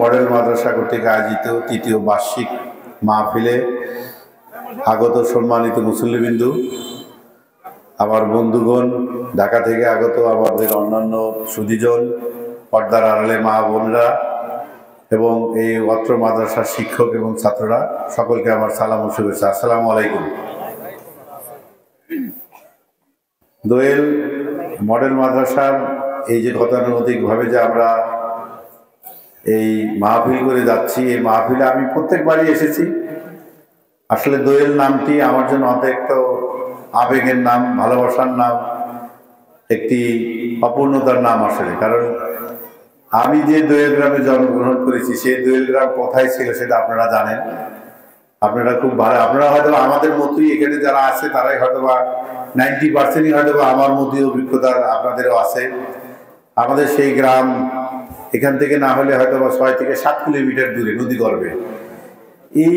Model মাদ্রাসা কর্তৃক আয়োজিত তৃতীয় বার্ষিক মাহফিলে আগত সম্মানিত মুসল্লিবৃন্দু, আমার বন্ধুগণ, ঢাকা থেকে আগত আমাদের অন্যান্য সুধীজন, পর্দার আড়ালে মা বোনরা এবং এই অত্র মাদ্রাসার শিক্ষক এবং ছাত্ররা, সকলকে আমার সালাম ও শুভেচ্ছা। আসসালামু আলাইকুম। দোয়েল মডেল মাদ্রাসার এই যে গতানুগতিকভাবে যে আমরা এই মাহফিল করে যাচ্ছি, এই মাহফিলে আমি প্রত্যেকবারই এসেছি। আসলে দোয়েল নামটি আমার জন্য অনেক তো আবেগের নাম, ভালোবাসার নাম, একটি অপূর্ণতার নাম আসলে। কারণ আমি যে দোয়েল গ্রামে জন্মগ্রহণ করেছি, সেই দোয়েল গ্রাম কোথায় ছিল সেটা আপনারা জানেন। আপনারা খুব ভালো, আপনারা হয়তো আমাদের মতোই এখানে যারা আছে তারাই হয়তো বা 90%ই হয়তো বা আমার মতোই অভিজ্ঞতা আপনাদেরও আছে। আমাদের সেই গ্রাম এখান থেকে না হলে হয়তো বা 6 থেকে 7 কিলোমিটার দূরে নদী গর্ভে। এই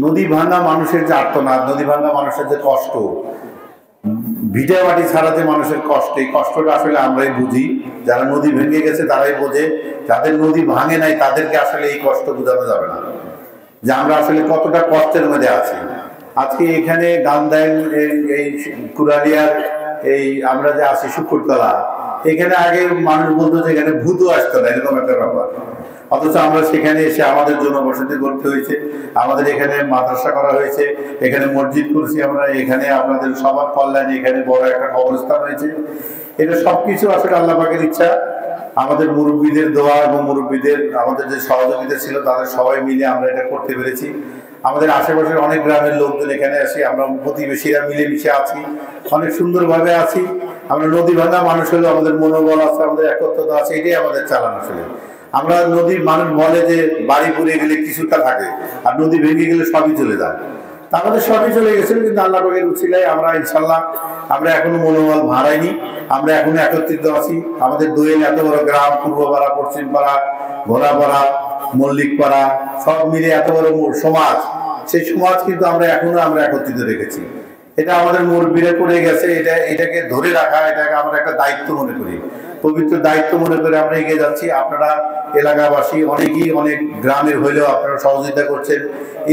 নদী ভাঙা মানুষের যে আর্তনাদ, নদী ভাঙা মানুষের যে কষ্ট, ভিটা মাটি ছাড়াতে মানুষের কষ্ট, এই কষ্টটা আসলে আমরাই বুঝি। যারা নদী ভেঙে গেছে তারাই বোঝে, যাদের নদী ভাঙে নাই তাদেরকে আসলে এই কষ্ট বোঝানো যাবে না, যে আমরা আসলে কতটা কষ্টের মধ্যে আছি। আজকে এখানে গান্ধাইল এই কুরালিয়ার এই আমরা যে আছি শুকুরতলা, এখানে আগে মানুষ বলতো যে এখানে ভূত আসতো না, এরকম একটা ব্যাপার। অথচ আমরা সেখানে এসে আমাদের জন্য বসতি করতে হয়েছে, আমাদের এখানে মাদ্রাসা করা হয়েছে, এখানে মসজিদ করছি আমরা, এখানে আপনাদের সবার কল্যাণে এখানে বড় একটা কবরস্থান হয়েছে। এটা সবকিছু আসলে আল্লাহ পাকের ইচ্ছা, আমাদের মুরব্বীদের দোয়া এবং মুরব্বীদের আমাদের যে সহযোগিতা ছিল তাদের সবাই মিলে আমরা এটা করতে পেরেছি। আমাদের আশেপাশের অনেক গ্রামের লোকজন এখানে আসি, আমরা প্রতিবেশীরা মিলেমিশে আছি, অনেক সুন্দরভাবে আছি। আমরা নদী ভাঙা মানুষ হলেও আমাদের মনোবল আছে, আমাদের একত্রতা আছে, এটাই আমাদের চালান আসলে। আমরা নদীর মানুষ বলে যে বাড়ি পুড়ে গেলে কিছুটা থাকে, আর নদী ভেঙে গেলে সবই চলে যায়। তা আমাদের সবই চলে গেছিল, কিন্তু আল্লাহ পাকের উছিলায় আমরা ইনশাল্লাহ আমরা এখনো মনোবল হারাইনি, আমরা এখনো একত্রিত আছি। আমাদের দোয়েল এত বড় গ্রাম, পূর্বপাড়া, পশ্চিমপাড়া, ঘোড়াপাড়া, মল্লিকপাড়া, সব মিলে এত বড় সমাজ, সেই সমাজ কিন্তু আমরা এখনো একত্রিত রেখেছি। এটা আমাদের মুরব্বীরা করে গেছে, এটাকে ধরে রাখা, এটাকে আমরা একটা দায়িত্ব মনে করি, পবিত্র দায়িত্ব মনে করে আমরা এগিয়ে যাচ্ছি। আপনারা এলাকাবাসী অনেকেই অনেক গ্রামের হইলেও আপনারা সহযোগিতা করছেন।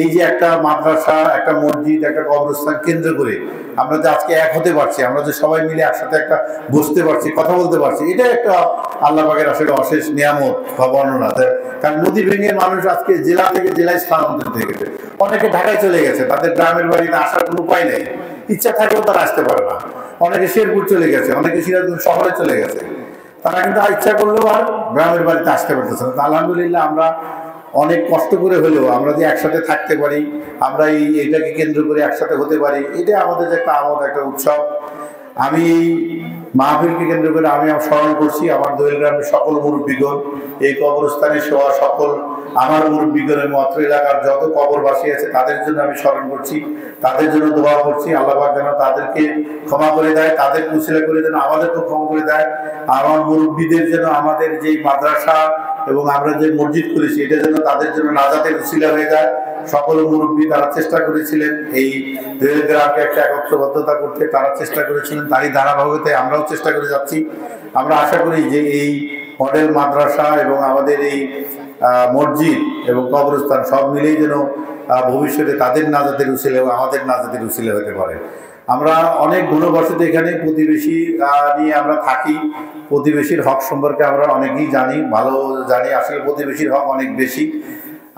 এই যে একটা মাদ্রাসা, একটা মসজিদ, একটা কবরস্থান কেন্দ্র করে আমরা যে আজকে এক হতে পারছি, আমরা যে সবাই মিলে একসাথে একটা বসতে পারছি, কথা বলতে পারছি, এটা একটা আল্লাহ পাকের আসলে অশেষ নিয়ামত বা বর্ণনা। কারণ নদী ভেঙে মানুষ আজকে জেলা থেকে জেলায় স্থানান্তরিত হয়ে গেছে, অনেকে ঢাকায় চলে গেছে, তাদের গ্রামের বাড়িতে আসার কোনো উপায় নেই, ইচ্ছা থাকলেও তারা আসতে পারে না। অনেকে শেরপুর চলে গেছে, অনেকে সিরাজগঞ্জ শহরে চলে গেছে, তারা কিন্তু ইচ্ছা করলেও আর গ্রামের বাড়িতে আসতে পারতেছে না। আলহামদুলিল্লাহ আমরা অনেক কষ্ট করে হলেও আমরা যে একসাথে থাকতে পারি, আমরা এইটাকে কেন্দ্র করে একসাথে হতে পারি, এটা আমাদের একটা আমোদ, একটা উৎসব। আমি এই মাহফিলকে কেন্দ্র করে আমি স্মরণ করছি আমার দোয়েল গ্রামের সকল মুরব্বীগণ, এই কবরস্থানে শোয়া সকল আমার মুরব্বীগণের অত্র এলাকার যত কবরবাসী আছে তাদের জন্য আমি স্মরণ করছি, তাদের জন্য দোয়া করছি। আল্লাহ পাক যেন তাদেরকে ক্ষমা করে দেয়, তাদের উসিলা করে যেন আমাদেরকেও ক্ষমা করে দেয়। আমার মুরব্বীদের যেন আমাদের যে মাদ্রাসা এবং আমরা যে মসজিদ করেছি এটা যেন তাদের জন্য নাজাতের উসিলা হয়ে যায়। সকল মুরব্বী তারা চেষ্টা করেছিলেন এই দোয়েল গ্রামকে একটা একত্রবদ্ধতা করতে, তারা চেষ্টা করেছিলেন, তারই ধারাবাহিকতায় আমরাও চেষ্টা করে যাচ্ছি। আমরা আশা করি যে এই মডেল মাদ্রাসা এবং আমাদের এই মসজিদ এবং কবরস্থান সব মিলেই যেন ভবিষ্যতে তাদের নাজাতের উসিলা এবং আমাদের নাজাতের উসিলা হতে পারে। আমরা অনেক ঘনবসতি এখানে প্রতিবেশী নিয়ে আমরা থাকি, প্রতিবেশীর হক সম্পর্কে আমরা অনেকেই জানি, ভালো জানি। আসলে প্রতিবেশীর হক অনেক বেশি।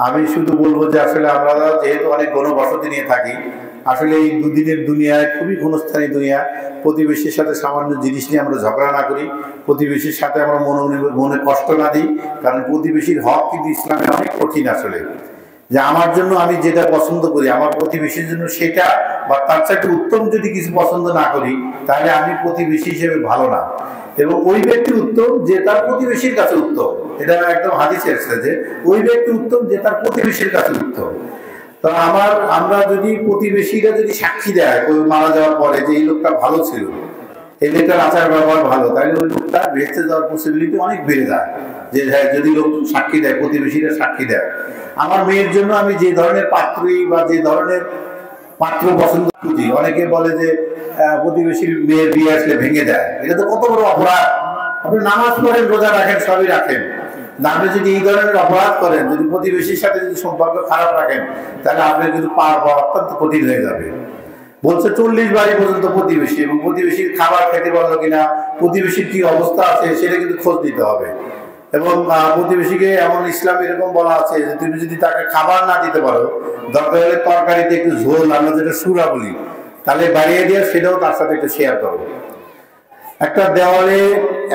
আমি শুধু বলবো যে আসলে আমরা যেহেতু অনেক ঘনবসতি নিয়ে থাকি, আসলে এই দুদিনের দুনিয়ায় খুবই ঘনস্থানী দুনিয়া, প্রতিবেশীর সাথে সামান্য জিনিস নিয়ে আমরা ঝগড়া না করি, প্রতিবেশীর সাথে আমরা মনে কষ্ট না দিই। কারণ প্রতিবেশীর হক কিন্তু ইসলামে অনেক কঠিন আসলে, যে আমার জন্য আমি যেটা পছন্দ করি আমার প্রতিবেশীর জন্য সেটা বা তার চাইতে উত্তম যদি কিছু পছন্দ না করি, তাহলে আমি প্রতিবেশী হিসেবে ভালো না। এবং ওই ব্যক্তি উত্তম যে তার প্রতিবেশীর কাছে উত্তম, এটা একদম হাদিসে এসেছে যে ওই ব্যক্তি উত্তম যে তার প্রতিবেশীর কাছে উত্তম। তো আমরা যদি প্রতিবেশীরা যদি সাক্ষী দেয় কেউ মারা যাওয়ার পরে যে এই লোকটা ভালো ছিল, এই লোকটার আচার ব্যবহার ভালো, তাহলে ওই লোকটা বেঁচে যাওয়ার পসিবিলিটি অনেক বেড়ে যায়। যে হ্যাঁ, যদি লোক সাক্ষী দেয়, প্রতিবেশীরা সাক্ষী দেয়। আমার মেয়ের জন্য আমি যে ধরনের পাত্রী বা যে ধরনের পাত্র পছন্দ করি, অনেকে বলে যে প্রতিবেশীর মেয়ের বিয়ে আসলে ভেঙে দেয়, এটা তো কত বড় অপরাধ। আপনি নামাজ পড়েন, রোজা রাখেন, সবই রাখেন, আপনি যদি এই ধরনের অপরাধ করেন, যদি প্রতিবেশীর সাথে যদি সম্পর্ক খারাপ রাখেন, তাহলে আপনার কিন্তু পার হওয়া অত্যন্ত কঠিন হয়ে যাবে। বলছে 40 বাড়ি পর্যন্ত প্রতিবেশী, এবং প্রতিবেশীর খাবার খেতে পারলো কিনা, প্রতিবেশীর কি অবস্থা আছে সেটা কিন্তু খোঁজ দিতে হবে। এবং প্রতিবেশীকে এমন ইসলাম এরকম বলা আছে যে তুমি যদি তাকে খাবার না দিতে পারো, দরকার হলে তরকারিতে একটু ঝোল, আমরা যেটা সুরা বলি, তাহলে বাড়িয়ে দিয়ে সেটাও তার সাথে একটু শেয়ার করো। একটা দেওয়ালে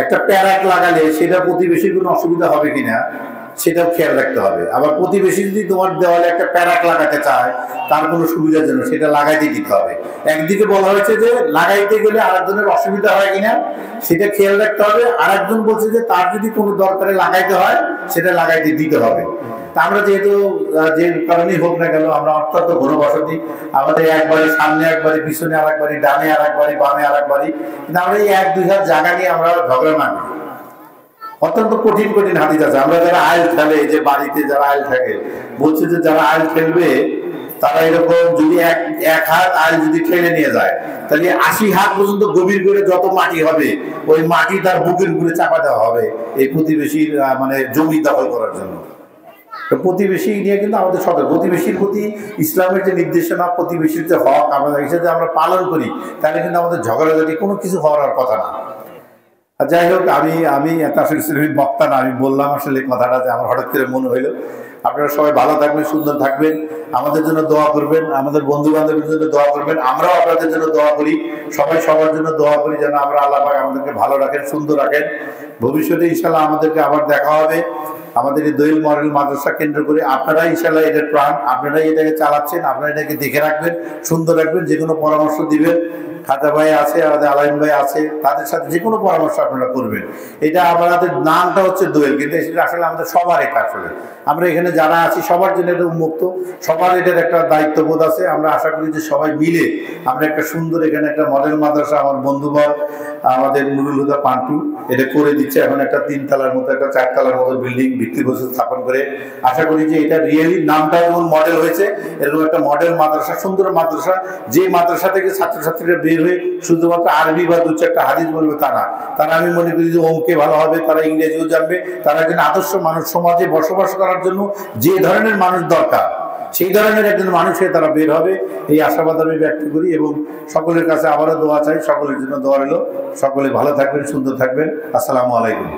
একটা প্যারাক লাগালে সেটা প্রতিবেশীর কোনো অসুবিধা হবে কিনা সেটাও খেয়াল রাখতে হবে। আবার প্রতিবেশী যদি তোমার দেওয়ালে একটা প্যারাক লাগাতে চায়, তার কোনো সুবিধার জন্য সেটা লাগাইতে দিতে হবে। একদিকে বলা হয়েছে যে লাগাইতে গেলে আরেকজনের অসুবিধা হয় কিনা সেটা খেয়াল রাখতে হবে, আরেকজন বলছে যে তার যদি কোনো দরকারে লাগাইতে হয় সেটা লাগাইতে দিতে হবে। তা আমরা যেহেতু যে কারণেই হোক না কেন, আমরা অত্যন্ত ঘনবসতি, আমাদের একবারে সামনে একবারে, পিছনে আর একবারে, ডানে আর একবারে, বামে আর একবারে, কিন্তু আমরা এই 1-2 হাত জায়গা নিয়ে আমরা ঝগড়া না করি। অত্যন্ত কঠিন কঠিন হাদিস আছে। আমরা যারা আইল খেলে, যে বাড়িতে যারা আইল থাকে, বলছে যে যারা আইল খেলবে তারা এরকম যদি এক হাত আইল যদি ঠেলে নিয়ে যায়, তাহলে 80 হাত পর্যন্ত গভীর করে যত মাটি হবে, ওই মাটি তার বুকের উপরে চাপা দেওয়া হবে এই প্রতিবেশীর মানে জমি দখল করার জন্য। প্রতিবেশী নিয়ে কিন্তু আমাদের সতর্ক। প্রতিবেশীর প্রতি ইসলামের যে নির্দেশনা, প্রতিবেশীর যে হক আমরা হিসেবে আমরা পালন করি, তাহলে কিন্তু আমাদের ঝগড়াঝাটি কোনো কিছু হওয়ার কথা না। আর যাই হোক, আমি এত আসলে বক্তা না, আমি বললাম আসলে কথাটা যে আমার হঠাৎ করে মনে হইলো। আপনারা সবাই ভালো থাকবেন, সুন্দর থাকবেন, আমাদের জন্য দোয়া করবেন, আমাদের বন্ধু বান্ধবের জন্য দোয়া করবেন, আমরাও আপনাদের জন্য দোয়া করি, সবাই সবার জন্য দোয়া করি যেন আমরা আল্লাহ পাক আমাদেরকে ভালো রাখেন, সুন্দর রাখেন। ভবিষ্যতে ইনশাল্লাহ আমাদেরকে আবার দেখা হবে আমাদের এই দোয়েল মডেল মাদ্রাসা কেন্দ্র করে। আপনারাই ইনশাল্লাহ এটার প্রাণ, আপনারাই এটাকে চালাচ্ছেন, আপনারা এটাকে দেখে রাখবেন, সুন্দর রাখবেন, যে কোনো পরামর্শ দিবেন। খাজা ভাই আছে, আমাদের আলাইম ভাই আছে, তাদের সাথে যে কোনো পরামর্শ আপনারা করবেন। এটা আমাদের নামটা হচ্ছে দোয়েল, কিন্তু সেটা আসলে আমাদের সবার, এটা আসলে আমরা এখানে যারা আছি সবার জন্য এটা উন্মুক্ত, সবার এটার একটা দায়িত্ববোধ আছে। আমরা আশা করি যে সবাই মিলে আমরা একটা সুন্দর এখানে একটা মডেল মাদ্রাসা, আমার বন্ধুবর আমাদের নুরুল হুদা পান্টু এটা করে দিচ্ছে। এখন একটা 3 তলার মতো, একটা 4 তলার মতো বিল্ডিং ভিত্তিপ্রস্তর স্থাপন করে আশা করি যে এটা রিয়েলি নামটা যেমন মডেল হয়েছে, এরকম একটা মডেল মাদ্রাসা, সুন্দর মাদ্রাসা, যে মাদ্রাসা থেকে ছাত্রছাত্রীরা বের হয়ে শুধুমাত্র আরবি বা 2-4টা হাদিস বলবে তা না, তারা আমি মনে করি যে অঙ্কে ভালো হবে, তারা ইংরেজিও জানবে, তারা কিন্তু আদর্শ মানুষ, সমাজে বসবাস করার জন্য যে ধরনের মানুষ দরকার সেই ধরনের একজন মানুষে তারা বের হবে, এই আশাবাদ আমি ব্যক্ত করি। এবং সকলের কাছে আবারও দোয়া চাই, সকলের জন্য দোয়া রইল। সকলে ভালো থাকবেন, সুন্দর থাকবেন। আসসালামু আলাইকুম।